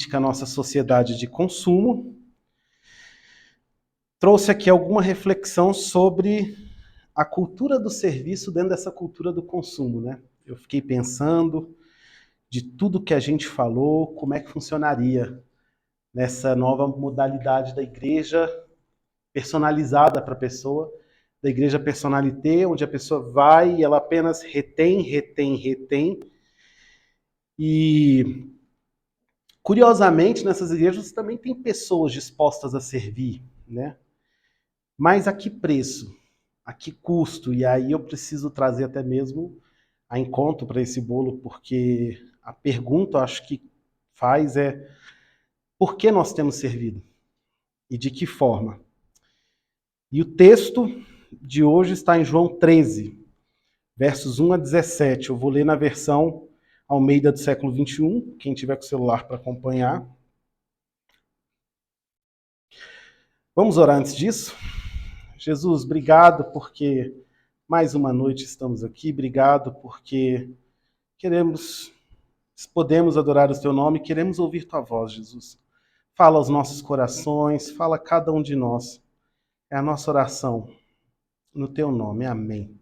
característica a nossa sociedade de consumo, trouxe aqui alguma reflexão sobre a cultura do serviço dentro dessa cultura do consumo, né? Eu fiquei pensando de tudo que a gente falou, como é que funcionaria nessa nova modalidade da igreja personalizada para a pessoa, da igreja personalité, onde a pessoa vai e ela apenas retém. E, curiosamente, nessas igrejas também tem pessoas dispostas a servir, né? Mas a que preço? A que custo? E aí eu preciso trazer até mesmo a encontro para esse bolo, porque a pergunta, acho que faz é: por que nós temos servido? E de que forma? E o texto de hoje está em João 13, versos 1 a 17. Eu vou ler na versão Almeida do século 21, quem tiver com o celular para acompanhar. Vamos orar antes disso? Jesus, obrigado porque mais uma noite estamos aqui. Obrigado porque podemos adorar o teu nome, queremos ouvir tua voz, Jesus. Fala aos nossos corações, fala a cada um de nós. É a nossa oração no teu nome. Amém.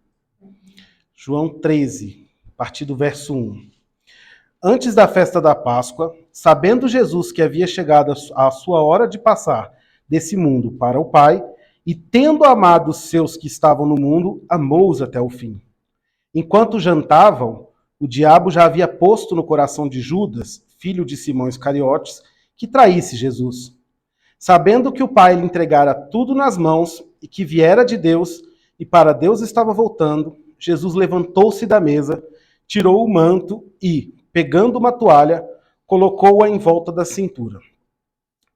João 13, a partir do verso 1. Antes da festa da Páscoa, sabendo Jesus que havia chegado a sua hora de passar desse mundo para o Pai, e tendo amado os seus que estavam no mundo, amou-os até o fim. Enquanto jantavam, o diabo já havia posto no coração de Judas, filho de Simão Iscariotes, que traísse Jesus. Sabendo que o Pai lhe entregara tudo nas mãos e que viera de Deus e para Deus estava voltando, Jesus levantou-se da mesa, tirou o manto e, pegando uma toalha, colocou-a em volta da cintura.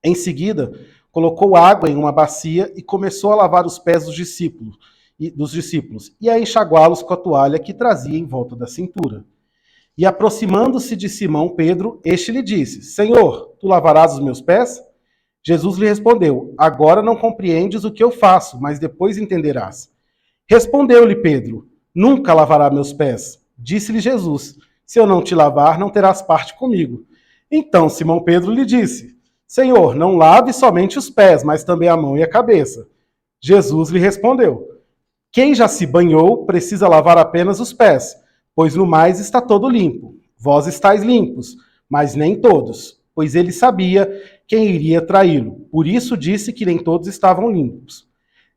Em seguida, colocou água em uma bacia e começou a lavar os pés dos discípulos e a enxaguá-los com a toalha que trazia em volta da cintura. E aproximando-se de Simão Pedro, este lhe disse: Senhor, tu lavarás os meus pés? Jesus lhe respondeu: Agora não compreendes o que eu faço, mas depois entenderás. Respondeu-lhe Pedro: Nunca lavará meus pés. Disse-lhe Jesus: Se eu não te lavar, não terás parte comigo. Então Simão Pedro lhe disse: Senhor, não lave somente os pés, mas também a mão e a cabeça. Jesus lhe respondeu: Quem já se banhou precisa lavar apenas os pés, pois no mais está todo limpo. Vós estáis limpos, mas nem todos, pois ele sabia quem iria traí-lo. Por isso disse que nem todos estavam limpos.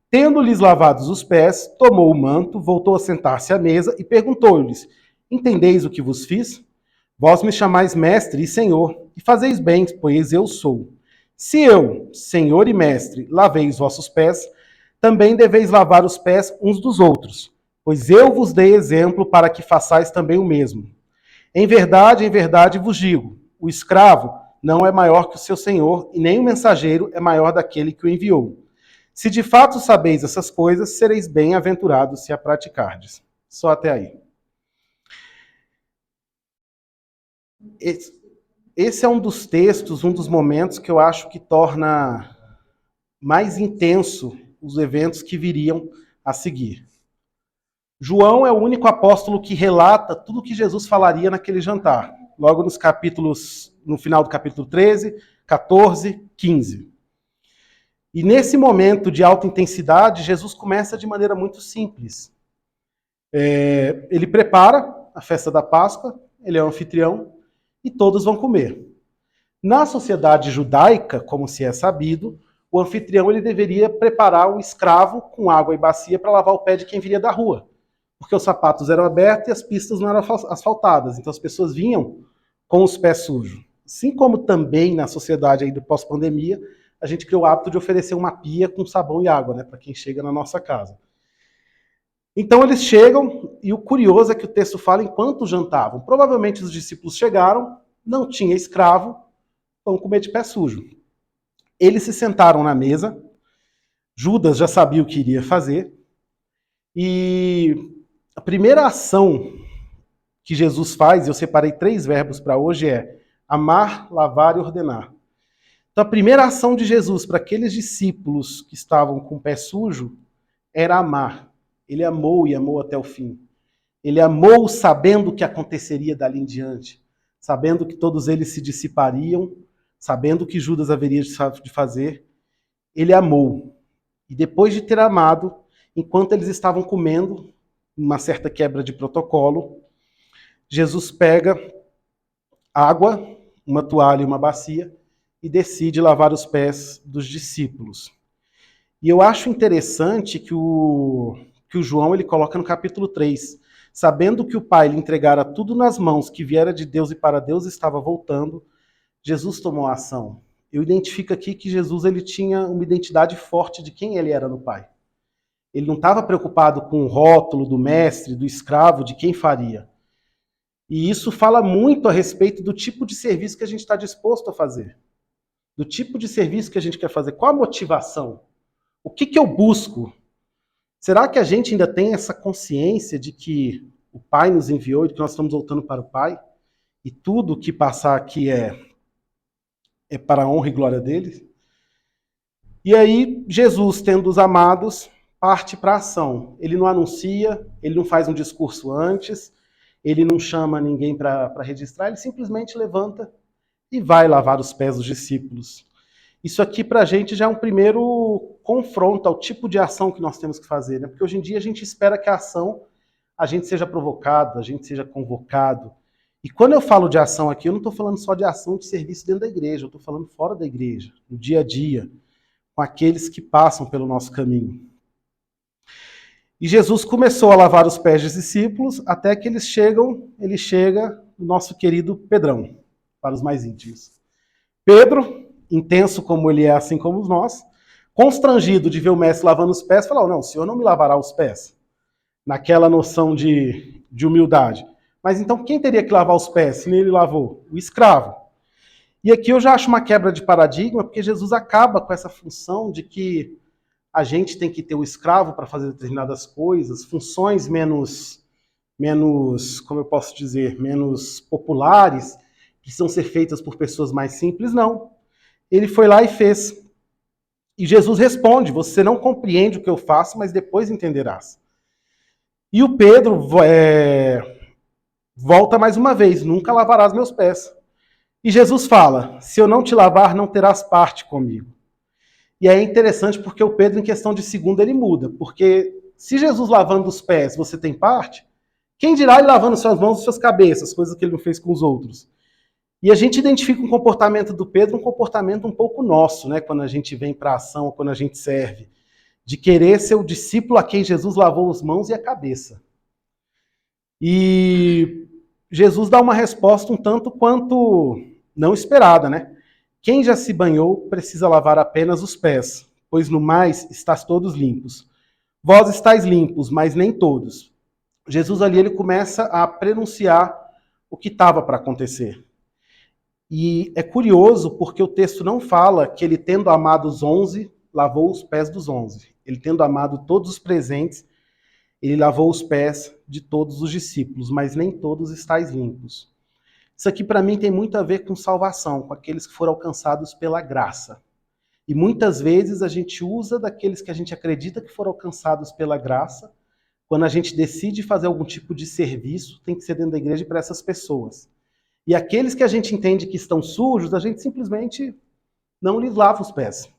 Tendo-lhes lavados os pés, tomou o manto, voltou a sentar-se à mesa e perguntou-lhes: Entendeis o que vos fiz? Vós me chamais mestre e senhor, e fazeis bem, pois eu sou. Se eu, senhor e mestre, lavei os vossos pés, também deveis lavar os pés uns dos outros, pois eu vos dei exemplo para que façais também o mesmo. Em verdade vos digo, o escravo não é maior que o seu senhor, e nem o mensageiro é maior daquele que o enviou. Se de fato sabeis essas coisas, sereis bem-aventurados se a praticardes. Só até aí. Esse é um dos textos, um dos momentos que eu acho que torna mais intenso os eventos que viriam a seguir. João é o único apóstolo que relata tudo o que Jesus falaria naquele jantar, logo no final do capítulo 13, 14, 15. E nesse momento de alta intensidade, Jesus começa de maneira muito simples. Ele prepara a festa da Páscoa, ele é o anfitrião, e todos vão comer. Na sociedade judaica, como se é sabido, o anfitrião ele deveria preparar um escravo com água e bacia para lavar o pé de quem viria da rua, porque os sapatos eram abertos e as pistas não eram asfaltadas, então as pessoas vinham com os pés sujos. Assim como também na sociedade aí do pós-pandemia, a gente criou o hábito de oferecer uma pia com sabão e água, né, para quem chega na nossa casa. Então eles chegam, e o curioso é que o texto fala enquanto jantavam. Provavelmente os discípulos chegaram, não tinha escravo, vão comer de pé sujo. Eles se sentaram na mesa, Judas já sabia o que iria fazer, e a primeira ação que Jesus faz, eu separei 3 verbos para hoje, é amar, lavar e ordenar. Então a primeira ação de Jesus para aqueles discípulos que estavam com o pé sujo era amar. Ele amou e amou até o fim. Ele amou sabendo o que aconteceria dali em diante, sabendo que todos eles se dissipariam, sabendo o que Judas haveria de fazer, ele amou. E depois de ter amado, enquanto eles estavam comendo, uma certa quebra de protocolo, Jesus pega água, uma toalha e uma bacia e decide lavar os pés dos discípulos. E eu acho interessante que o João ele coloca no capítulo 3, sabendo que o Pai lhe entregara tudo nas mãos, que viera de Deus e para Deus estava voltando, Jesus tomou a ação. Eu identifico aqui que Jesus ele tinha uma identidade forte de quem ele era no Pai. Ele não estava preocupado com o rótulo do mestre, do escravo, de quem faria. E isso fala muito a respeito do tipo de serviço que a gente está disposto a fazer. Do tipo de serviço que a gente quer fazer. Qual a motivação? O que eu busco? Será que a gente ainda tem essa consciência de que o Pai nos enviou e que nós estamos voltando para o Pai? E tudo que passar aqui é para a honra e glória dele? E aí, Jesus, tendo os amados, parte para a ação. Ele não anuncia, ele não faz um discurso antes, ele não chama ninguém para registrar, ele simplesmente levanta e vai lavar os pés dos discípulos. Isso aqui para a gente já é um primeiro confronto ao tipo de ação que nós temos que fazer, né? Porque hoje em dia a gente espera que a ação a gente seja provocado, a gente seja convocado. E quando eu falo de ação aqui, eu não estou falando só de ação de serviço dentro da igreja, eu estou falando fora da igreja, no dia a dia, com aqueles que passam pelo nosso caminho. E Jesus começou a lavar os pés dos discípulos até que ele chega no nosso querido Pedrão, para os mais íntimos. Pedro, intenso como ele é, assim como nós, constrangido de ver o mestre lavando os pés, falou, não, o senhor não me lavará os pés. Naquela noção de humildade. Mas então quem teria que lavar os pés se nem ele lavou? O escravo. E aqui eu já acho uma quebra de paradigma, porque Jesus acaba com essa função de que a gente tem que ter o escravo para fazer determinadas coisas, funções menos, como eu posso dizer, menos populares, que precisam ser feitas por pessoas mais simples, não. Ele foi lá e fez. E Jesus responde, você não compreende o que eu faço, mas depois entenderás. E o Pedro volta mais uma vez, nunca lavarás meus pés. E Jesus fala, se eu não te lavar, não terás parte comigo. E aí é interessante porque o Pedro, em questão de segundo, ele muda. Porque se Jesus lavando os pés você tem parte, quem dirá ele lavando suas mãos e suas cabeças, coisas que ele não fez com os outros. E a gente identifica o comportamento do Pedro, um comportamento um pouco nosso, né? Quando a gente vem para a ação, quando a gente serve. De querer ser o discípulo a quem Jesus lavou as mãos e a cabeça. E Jesus dá uma resposta um tanto quanto não esperada, né? Quem já se banhou precisa lavar apenas os pés, pois no mais estáis todos limpos. Vós estáis limpos, mas nem todos. Jesus ali ele começa a prenunciar o que estava para acontecer. E é curioso porque o texto não fala que ele, tendo amado os 11, lavou os pés dos 11. Ele, tendo amado todos os presentes, ele lavou os pés de todos os discípulos, mas nem todos estáis limpos. Isso aqui para mim tem muito a ver com salvação, com aqueles que foram alcançados pela graça. E muitas vezes a gente usa daqueles que a gente acredita que foram alcançados pela graça, quando a gente decide fazer algum tipo de serviço, tem que ser dentro da igreja para essas pessoas. E aqueles que a gente entende que estão sujos, a gente simplesmente não lhes lava os pés.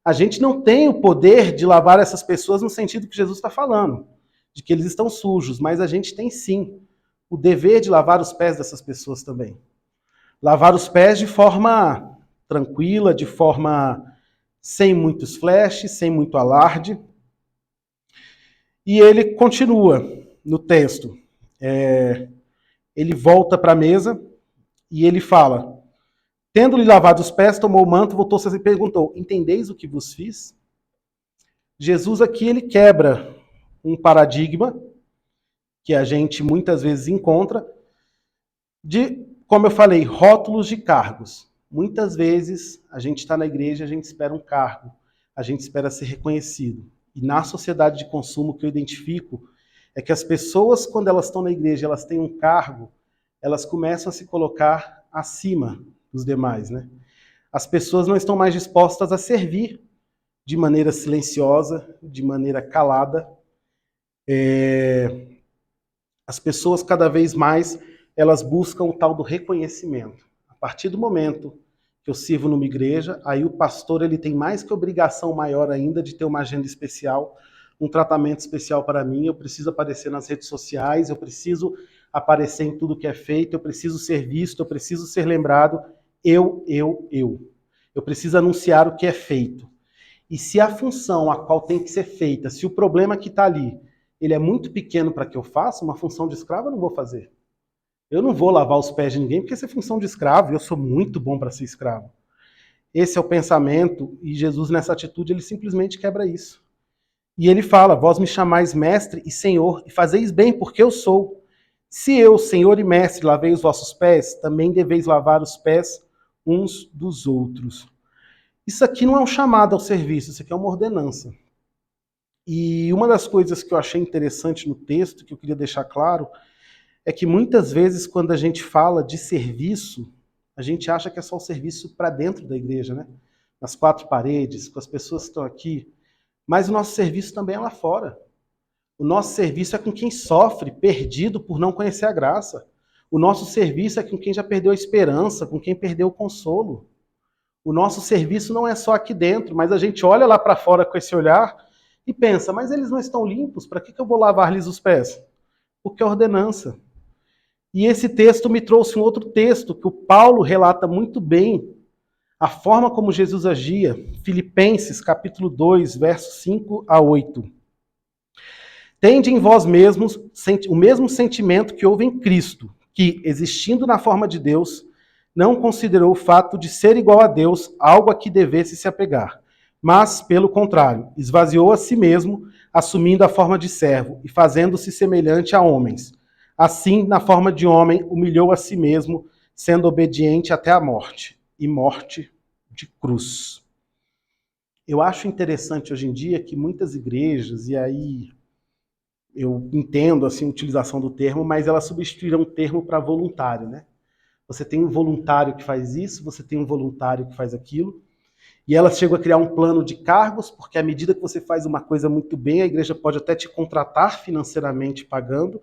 A gente não tem o poder de lavar essas pessoas no sentido que Jesus está falando, de que eles estão sujos, mas a gente tem sim o dever de lavar os pés dessas pessoas também. Lavar os pés de forma tranquila, de forma sem muitos flashes, sem muito alarde. E ele continua no texto. Ele volta para a mesa e ele fala, tendo-lhe lavado os pés, tomou o manto, voltou-se e perguntou, entendeis o que vos fiz? Jesus aqui ele quebra um paradigma que a gente muitas vezes encontra de, como eu falei, rótulos de cargos. Muitas vezes a gente está na igreja, a gente espera um cargo, a gente espera ser reconhecido. E na sociedade de consumo que eu identifico é que as pessoas, quando elas estão na igreja, elas têm um cargo, elas começam a se colocar acima dos demais, né? As pessoas não estão mais dispostas a servir de maneira silenciosa, de maneira calada. As pessoas cada vez mais elas buscam o tal do reconhecimento. A partir do momento que eu sirvo numa igreja, aí o pastor ele tem mais que obrigação maior ainda de ter uma agenda especial, um tratamento especial para mim, eu preciso aparecer nas redes sociais, eu preciso aparecer em tudo que é feito, eu preciso ser visto, eu preciso ser lembrado, eu preciso anunciar o que é feito. E se a função a qual tem que ser feita, se o problema que está ali, ele é muito pequeno para que eu faça, uma função de escravo eu não vou fazer. Eu não vou lavar os pés de ninguém, porque isso é função de escravo, e eu sou muito bom para ser escravo. Esse é o pensamento, e Jesus nessa atitude, ele simplesmente quebra isso. E ele fala, vós me chamais mestre e senhor, e fazeis bem, porque eu sou. Se eu, senhor e mestre, lavei os vossos pés, também deveis lavar os pés uns dos outros. Isso aqui não é um chamado ao serviço, isso aqui é uma ordenança. E uma das coisas que eu achei interessante no texto, que eu queria deixar claro, é que muitas vezes quando a gente fala de serviço, a gente acha que é só o serviço para dentro da igreja, né? Nas quatro paredes, com as pessoas que estão aqui. Mas o nosso serviço também é lá fora. O nosso serviço é com quem sofre, perdido por não conhecer a graça. O nosso serviço é com quem já perdeu a esperança, com quem perdeu o consolo. O nosso serviço não é só aqui dentro, mas a gente olha lá para fora com esse olhar e pensa, mas eles não estão limpos, para que eu vou lavar-lhes os pés? Porque é ordenança. E esse texto me trouxe um outro texto que o Paulo relata muito bem a forma como Jesus agia, Filipenses capítulo 2, versos 5 a 8. Tende em vós mesmos o mesmo sentimento que houve em Cristo, que, existindo na forma de Deus, não considerou o fato de ser igual a Deus algo a que devesse se apegar, mas, pelo contrário, esvaziou a si mesmo, assumindo a forma de servo e fazendo-se semelhante a homens. Assim, na forma de homem, humilhou a si mesmo, sendo obediente até a morte, e morte de cruz. Eu acho interessante hoje em dia que muitas igrejas, e aí eu entendo assim, a utilização do termo, mas elas substituíram o termo para voluntário, né? Você tem um voluntário que faz isso, você tem um voluntário que faz aquilo, e elas chegam a criar um plano de cargos, porque à medida que você faz uma coisa muito bem, a igreja pode até te contratar financeiramente pagando,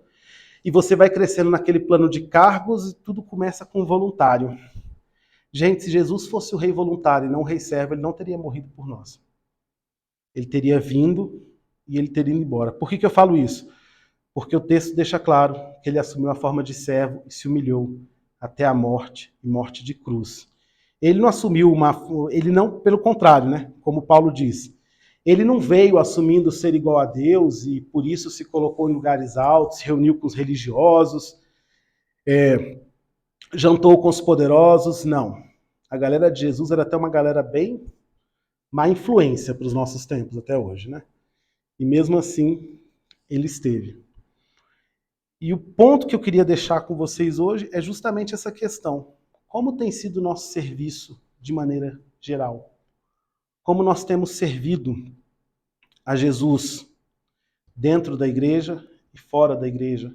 e você vai crescendo naquele plano de cargos e tudo começa com um voluntário. Gente, se Jesus fosse o rei voluntário e não o rei servo, ele não teria morrido por nós. Ele teria vindo e ele teria ido embora. Por que eu falo isso? Porque o texto deixa claro que ele assumiu a forma de servo e se humilhou até a morte, e morte de cruz. Ele não assumiu ele não, pelo contrário, né? Como Paulo diz, ele não veio assumindo ser igual a Deus e por isso se colocou em lugares altos, se reuniu com os religiosos, jantou com os poderosos, não. A galera de Jesus era até uma galera bem má influência para os nossos tempos até hoje, né? E mesmo assim, ele esteve. E o ponto que eu queria deixar com vocês hoje é justamente essa questão. Como tem sido o nosso serviço de maneira geral? Como nós temos servido a Jesus dentro da igreja e fora da igreja?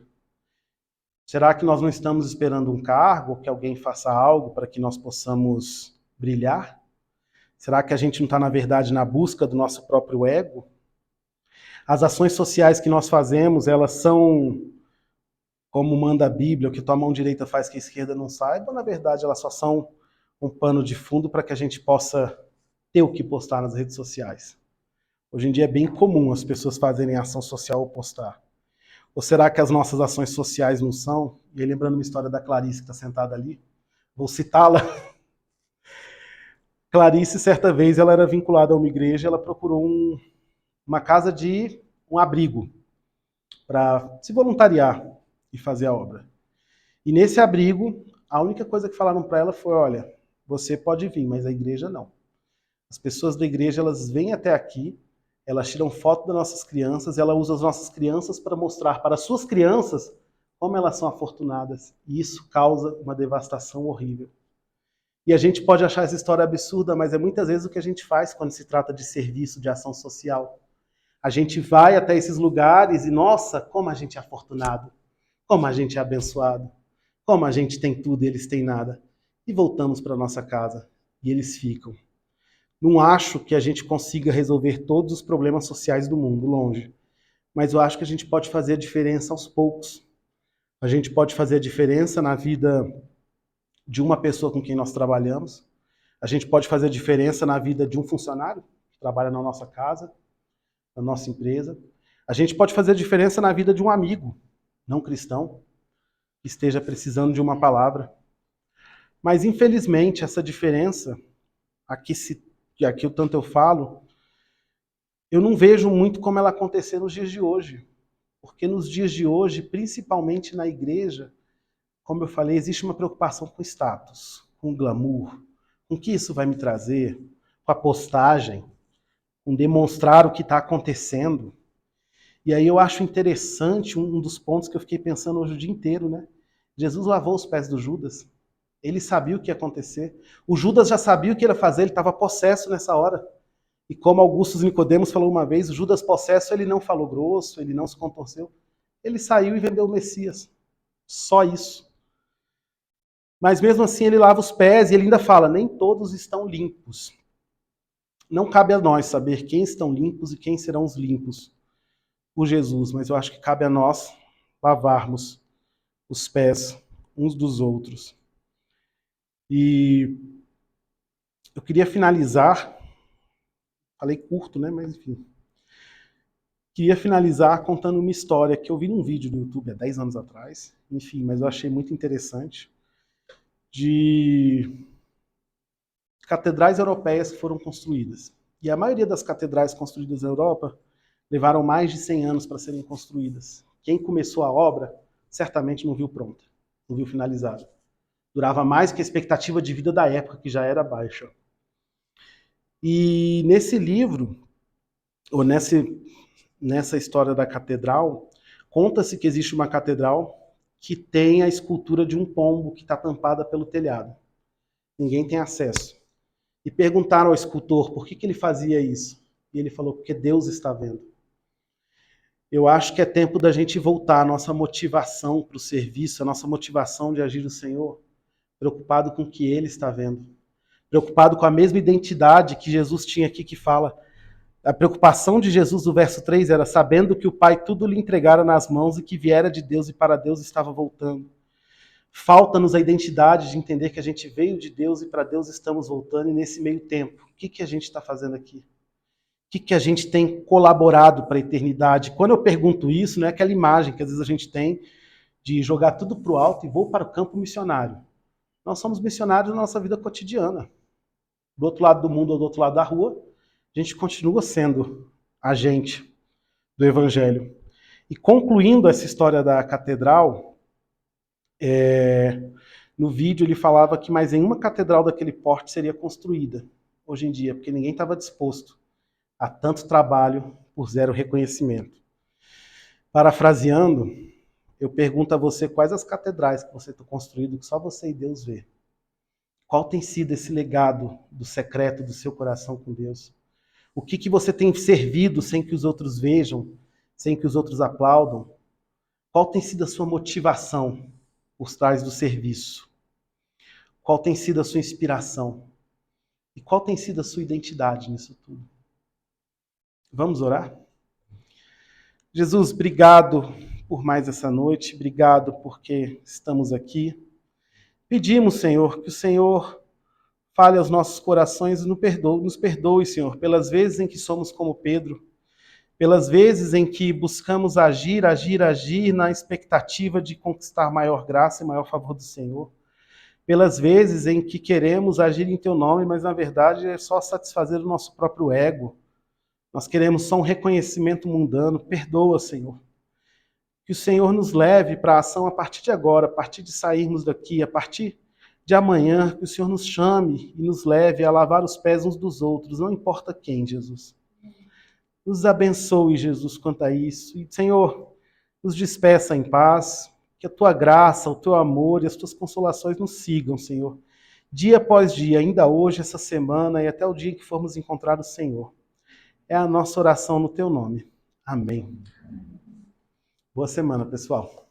Será que nós não estamos esperando um cargo, ou que alguém faça algo para que nós possamos brilhar? Será que a gente não está, na verdade, na busca do nosso próprio ego? As ações sociais que nós fazemos, elas são, como manda a Bíblia, o que tua mão direita faz que a esquerda não saiba, ou na verdade elas só são um pano de fundo para que a gente possa ter o que postar nas redes sociais? Hoje em dia é bem comum as pessoas fazerem ação social ou postar. Ou será que as nossas ações sociais não são? E aí, lembrando uma história da Clarice, que está sentada ali, vou citá-la. Clarice, certa vez, ela era vinculada a uma igreja, ela procurou uma casa de um abrigo para se voluntariar e fazer a obra. E nesse abrigo, a única coisa que falaram para ela foi, olha, você pode vir, mas a igreja não. As pessoas da igreja, elas vêm até aqui, elas tiram foto das nossas crianças, ela usa as nossas crianças para mostrar para as suas crianças como elas são afortunadas. E isso causa uma devastação horrível. E a gente pode achar essa história absurda, mas é muitas vezes o que a gente faz quando se trata de serviço, de ação social. A gente vai até esses lugares e, nossa, como a gente é afortunado, como a gente é abençoado, como a gente tem tudo e eles têm nada. E voltamos para nossa casa e eles ficam. Não acho que a gente consiga resolver todos os problemas sociais do mundo, longe. Mas eu acho que a gente pode fazer a diferença aos poucos. A gente pode fazer a diferença na vida de uma pessoa com quem nós trabalhamos. A gente pode fazer diferença na vida de um funcionário que trabalha na nossa casa, na nossa empresa. A gente pode fazer diferença na vida de um amigo não cristão que esteja precisando de uma palavra. Mas, infelizmente, essa diferença, aqui o tanto eu falo, eu não vejo muito como ela acontecer nos dias de hoje. Porque nos dias de hoje, principalmente na igreja, como eu falei, existe uma preocupação com status, com glamour, com o que isso vai me trazer, com a postagem, com demonstrar o que está acontecendo. E aí eu acho interessante um dos pontos que eu fiquei pensando hoje o dia inteiro, né? Jesus lavou os pés do Judas. Ele sabia o que ia acontecer. O Judas já sabia o que ele ia fazer, ele estava possesso nessa hora. E como Augusto Nicodemos falou uma vez, o Judas possesso, ele não falou grosso, ele não se contorceu. Ele saiu e vendeu o Messias. Só isso. Mas mesmo assim ele lava os pés e ele ainda fala, nem todos estão limpos. Não cabe a nós saber quem estão limpos e quem serão os limpos por Jesus, mas eu acho que cabe a nós lavarmos os pés uns dos outros. E eu queria finalizar, falei curto, né, mas enfim. Queria finalizar contando uma história que eu vi num vídeo no YouTube há 10 anos atrás, enfim, mas eu achei muito interessante, de catedrais europeias que foram construídas. E a maioria das catedrais construídas na Europa levaram mais de 100 anos para serem construídas. Quem começou a obra certamente não viu pronta, não viu finalizada. Durava mais que a expectativa de vida da época, que já era baixa. E nesse livro, ou nessa história da catedral, conta-se que existe uma catedral que tem a escultura de um pombo que está tampada pelo telhado. Ninguém tem acesso. E perguntaram ao escultor por que ele fazia isso. E ele falou, porque Deus está vendo. Eu acho que é tempo da gente voltar a nossa motivação para o serviço, a nossa motivação de agir no Senhor, preocupado com o que Ele está vendo. Preocupado com a mesma identidade que Jesus tinha aqui, que fala. A preocupação de Jesus do verso 3 era sabendo que o Pai tudo lhe entregara nas mãos e que viera de Deus e para Deus estava voltando. Falta-nos a identidade de entender que a gente veio de Deus e para Deus estamos voltando, e nesse meio tempo, o que a gente está fazendo aqui? O que a gente tem colaborado para a eternidade? Quando eu pergunto isso, não é aquela imagem que às vezes a gente tem de jogar tudo para o alto e vou para o campo missionário. Nós somos missionários na nossa vida cotidiana. Do outro lado do mundo ou do outro lado da rua, a gente continua sendo agente do Evangelho. E concluindo essa história da catedral, no vídeo ele falava que mais nenhuma catedral daquele porte seria construída hoje em dia, porque ninguém estava disposto a tanto trabalho por zero reconhecimento. Parafraseando, eu pergunto a você quais as catedrais que você está construindo que só você e Deus vê. Qual tem sido esse legado do secreto do seu coração com Deus? O que você tem servido sem que os outros vejam, sem que os outros aplaudam? Qual tem sido a sua motivação por trás do serviço? Qual tem sido a sua inspiração? E qual tem sido a sua identidade nisso tudo? Vamos orar? Jesus, obrigado por mais essa noite, obrigado porque estamos aqui. Pedimos, Senhor, que o Senhor fale aos nossos corações e nos perdoe, Senhor, pelas vezes em que somos como Pedro, pelas vezes em que buscamos agir na expectativa de conquistar maior graça e maior favor do Senhor, pelas vezes em que queremos agir em Teu nome, mas na verdade é só satisfazer o nosso próprio ego. Nós queremos só um reconhecimento mundano. Perdoa, Senhor. Que o Senhor nos leve para a ação a partir de agora, a partir de sairmos daqui, a partir de amanhã, que o Senhor nos chame e nos leve a lavar os pés uns dos outros, não importa quem, Jesus. Nos abençoe, Jesus, quanto a isso. E, Senhor, nos despeça em paz, que a Tua graça, o Teu amor e as Tuas consolações nos sigam, Senhor. Dia após dia, ainda hoje, essa semana e até o dia em que formos encontrar o Senhor. É a nossa oração no Teu nome. Amém. Boa semana, pessoal.